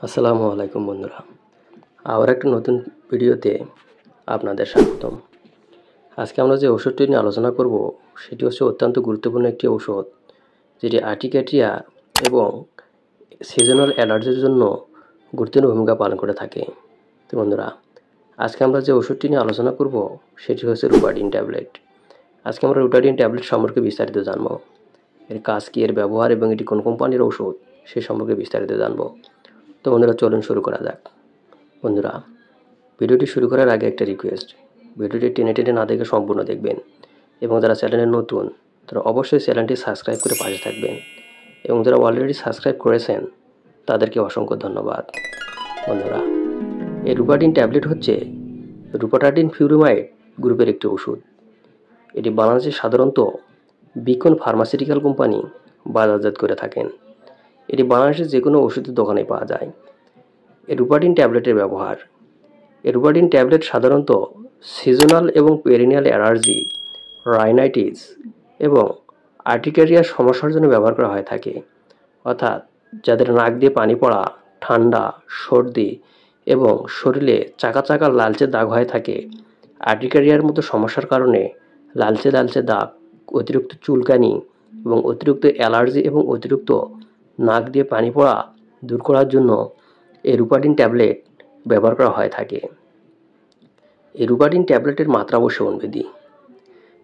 আসসালামু আলাইকুম বন্ধুরা, আবার একটা নতুন ভিডিওতে আপনাদের স্বাগতম। আজকে আমরা যে ওষুধটি নিয়ে আলোচনা করব সেটি হচ্ছে অত্যন্ত গুরুত্বপূর্ণ একটি ঔষধ, যেটি আর্টিকেরিয়া এবং সিজনাল অ্যালার্জির জন্য গুরুত্বপূর্ণ ভূমিকা পালন করে থাকে। তো বন্ধুরা, আজকে আমরা যে ওষুধটি নিয়ে আলোচনা করব সেটি হচ্ছে রুপাডিন ট্যাবলেট। আজকে আমরা রুপাডিন ট্যাবলেট সম্পর্কে বিস্তারিত জানব। এর কাজ কী, এর ব্যবহার এবং এটি কোন কোম্পানির ওষুধ সে সম্পর্কে বিস্তারিত জানব। তো বন্ধুরা, চলুন শুরু করা যাক। বন্ধুরা, ভিডিওটি শুরু করার আগে একটা রিকোয়েস্ট, ভিডিওটি টেনে টেনে না দেখে সম্পূর্ণ দেখবেন এবং যারা চ্যানেলে নতুন তারা অবশ্যই চ্যানেলটি সাবস্ক্রাইব করে পাশে থাকবেন এবং যারা অলরেডি সাবস্ক্রাইব করেছেন তাদেরকে অসংখ্য ধন্যবাদ। বন্ধুরা, এই রুপাডিন ট্যাবলেট হচ্ছে রুপাটাডিন ফিউরিমাইড গ্রুপের একটি ওষুধ। এটি বাংলাদেশে সাধারণত বিকন ফার্মাসিউটিক্যাল কোম্পানি বাজারজাত করে থাকেন। এটি বাংলাদেশের যে কোনো ওষুধের দোকানে পাওয়া যায়। এই রুপাডিন ট্যাবলেটের ব্যবহার, এই রুপাডিন ট্যাবলেট সাধারণত সিজনাল এবং পেরিনিয়াল অ্যালার্জি, রাইনাইটিস এবং আর্টিকেরিয়ার সমস্যার জন্য ব্যবহার করা হয়ে থাকে। অর্থাৎ যাদের নাক দিয়ে পানি পড়া, ঠান্ডা, সর্দি এবং শরীরে চাকা চাকা লালচে দাগ হয়ে থাকে, আর্টিকেরিয়ার মতো সমস্যার কারণে লালচে লালচে দাগ, অতিরিক্ত চুলকানি এবং অতিরিক্ত অ্যালার্জি এবং অতিরিক্ত নাক দিয়ে পানি পড়া দূর করার জন্য এই রুপাডিন ট্যাবলেট ব্যবহার করা হয়ে থাকে। এই রুপাডিন ট্যাবলেটের মাত্রা ও সেবনবিধি: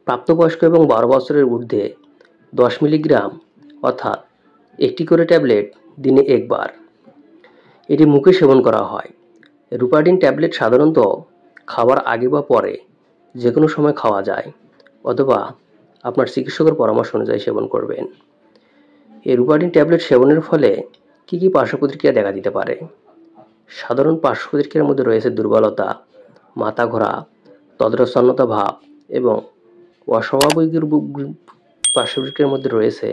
প্রাপ্তবয়স্ক এবং 12 বছরের ঊর্ধ্বে 10 মিলিগ্রাম অর্থাৎ একটি করে ট্যাবলেট দিনে একবার। এটি মুখে সেবন করা হয়। রুপাডিন ট্যাবলেট সাধারণত খাবার আগে বা পরে যে কোনো সময় খাওয়া যায় অথবা আপনার চিকিৎসকের পরামর্শ অনুযায়ী সেবন করবেন। এই রুপাডিন ট্যাবলেট সেবনের ফলে কী পার্শ্ব প্রতিক্রিয়া দেখা দিতে পারে? সাধারণ পার্শ্ব প্রতিক্রিয়ার মধ্যে রয়েছে দুর্বলতা, মাথা ঘোরা, তদ্রচ্ছন্নতা ভাব এবং অস্বাভাবিক পার্শ্ব প্রতিক্রিয়ার মধ্যে রয়েছে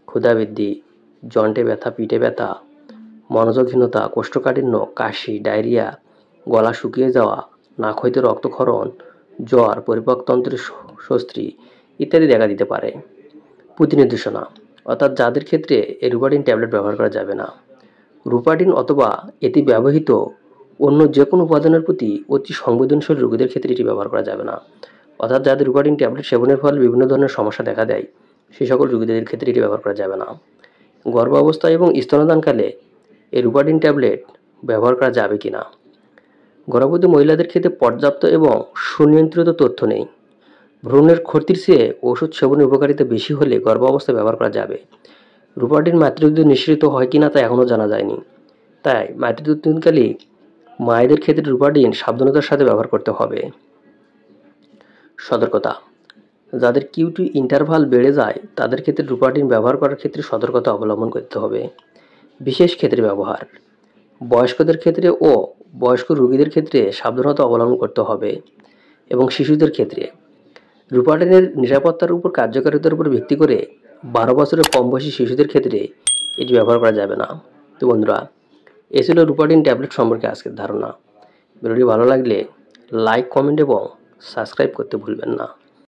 ক্ষুধাবৃদ্ধি, জয়েন্টে ব্যথা, পিঠে ব্যথা, মনোযোগহীনতা, কোষ্ঠকাঠিন্য, কাশি, ডায়রিয়া, গলা শুকিয়ে যাওয়া, নাক হইতে রক্তক্ষরণ, জ্বর, পরিপাকতন্ত্রের স্বস্তি ইত্যাদি দেখা দিতে পারে। প্রতিনির্দেশনা, অর্থাৎ যাদের ক্ষেত্রে এই রুপাডিন ট্যাবলেট ব্যবহার করা যাবে না। রুপাডিন অথবা এতে ব্যবহৃত অন্য যে কোনো উপাদানের প্রতি অতি সংবেদনশীল রোগীদের ক্ষেত্রে এটি ব্যবহার করা যাবে না। অর্থাৎ যাদের রুপাডিন ট্যাবলেট সেবনের ফলে বিভিন্ন ধরনের সমস্যা দেখা দেয় সেই সকল রোগীদের ক্ষেত্রে এটি ব্যবহার করা যাবে না। গর্ভাবস্থা এবং স্তনদানকালে এই রুপাডিন ট্যাবলেট ব্যবহার করা যাবে কি না? গর্ভবতী মহিলাদের ক্ষেত্রে পর্যাপ্ত এবং সুনিয়ন্ত্রিত তথ্য নেই। ভ্রূণের ক্ষতির চেয়ে ওষুধ সেবনের উপকারিতা বেশি হলে গর্ভাবস্থায় ব্যবহার করা যাবে। রুপাডিন মাতৃদুগ্ধে নিঃসৃত হয় কিনা তা এখনও জানা যায়নি। তাই মাতৃদুগ্ধকালী মায়েদের ক্ষেত্রে রুপাডিন সাবধানতার সাথে ব্যবহার করতে হবে। সতর্কতা: যাদের কিউটি ইন্টারভাল বেড়ে যায় তাদের ক্ষেত্রে রুপাডিন ব্যবহার করার ক্ষেত্রে সতর্কতা অবলম্বন করতে হবে। বিশেষ ক্ষেত্রে ব্যবহার: বয়স্কদের ক্ষেত্রে ও বয়স্ক রোগীদের ক্ষেত্রে সাবধানতা অবলম্বন করতে হবে এবং শিশুদের ক্ষেত্রে রুপাডিনের নিরাপত্তার উপর কার্যকারিতার উপর ভিত্তি করে 12 বছরের কম বয়সী শিশুদের ক্ষেত্রে এটি ব্যবহার করা যাবে না। তো বন্ধুরা, এ ছিল রুপাডিন ট্যাবলেট সম্পর্কে আজকের ধারণা। ভিডিওটি ভালো লাগলে লাইক, কমেন্ট এবং সাবস্ক্রাইব করতে ভুলবেন না।